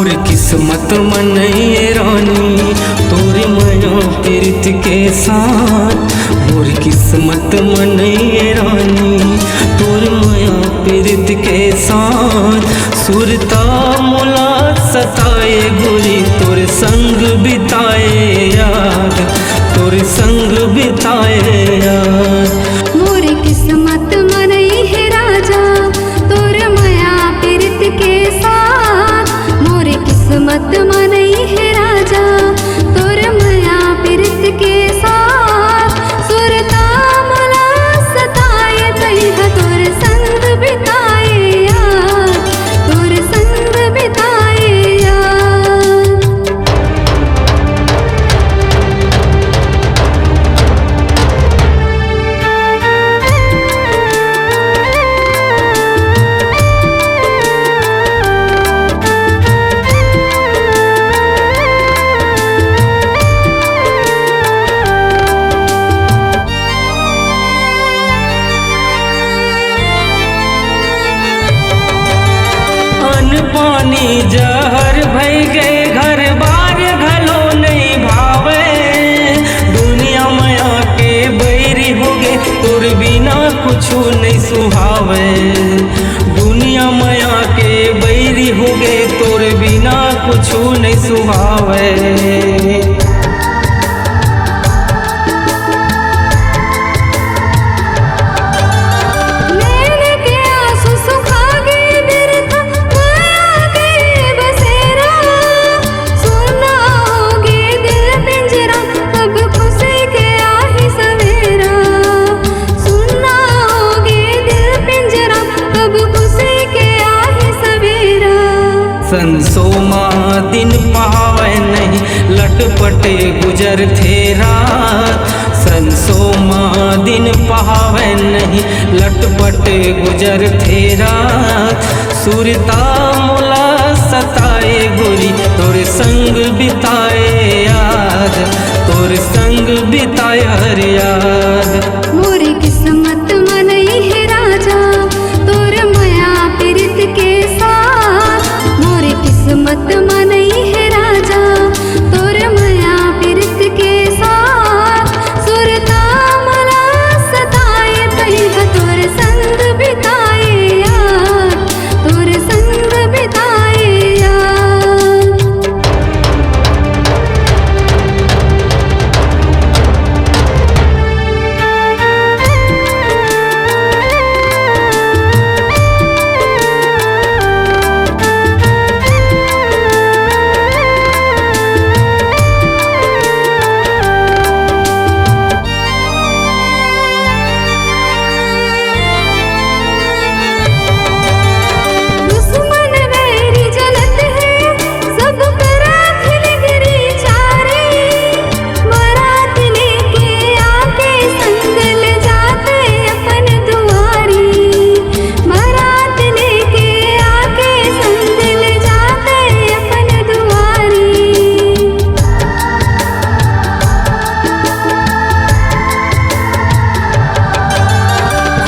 मोर किस्मत मनैये रानी तोरे माया प्रीत के साथ। मोर किस्मत मनैये रानी तोरे माया प्रीत के साथ। सुरता मुला सताए गोरी तोरे संग बिताए याद, तोरे संग बिताए याद। मोर किस्मत मनई है राजा तोर माया प्रीत के साथ। मोर किस्मत मनई है राजा तोर माया प्रीत के साथ। सुरता मुला सताए तैहा तोर संग बिताए याद, तोर संग बिताए याद। पानी जहर भई गए घर बार घलो नहीं भावे। दुनिया माया के बैरी हो गए तोर बिना कुछु नहीं सुहावे। दुनिया माया के बैरी हो गए तोर बिना कुछु नहीं सुहावे। संसोमा दिन पावे नहीं लटपटे गुजर थे रात। संसोमा दिन पावे नहीं लटपटे गुजर थे रात। सुरता मुला सताए गोरी तोरे संग बिताए याद, तोरे संग बिताए हर याद। मोर किस्मत मनई है राजा तोर माया प्रीत के साथ। मोर किस्मत मनई है राजा तोर माया प्रीत के साथ। सुरता मुला सताए तैहा तोर संग बिताए याद, तोर संग बिताए याद।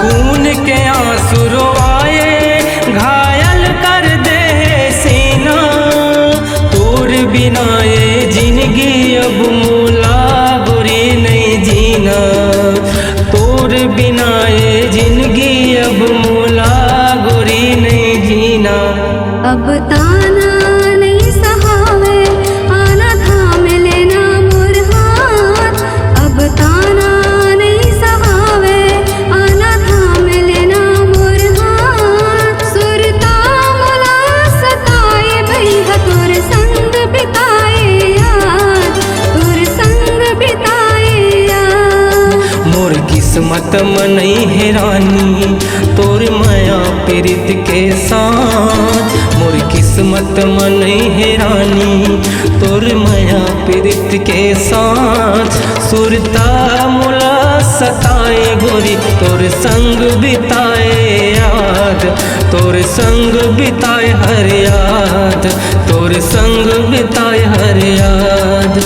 खून के आंसू रोआए घायल कर दे सीना। तोर बिना ये जिंदगी अब मूला गोरी नहीं जीना। तोर बिना ये जिंदगी अब मूला गोरी नहीं जीना। अब ताना नहीं सहावे आना थाम लेना मोर हाथ। अब ताना नहीं सहावे आना थाम लेना मोर हाथ। सुरता मुला सताए भैया तोर संग बिताए याद, तोर संग बिताए याद। मोर किस्मत मनई है रानी तोर माया प्रीत के साथ। मोर किस्मत मनई है रानी तोर माया प्रीत के साथ। सुरता मुला सताए गोरी तोर संग बिताए याद, तोर संग बिताए हर याद, तोर संग बिताए हर याद।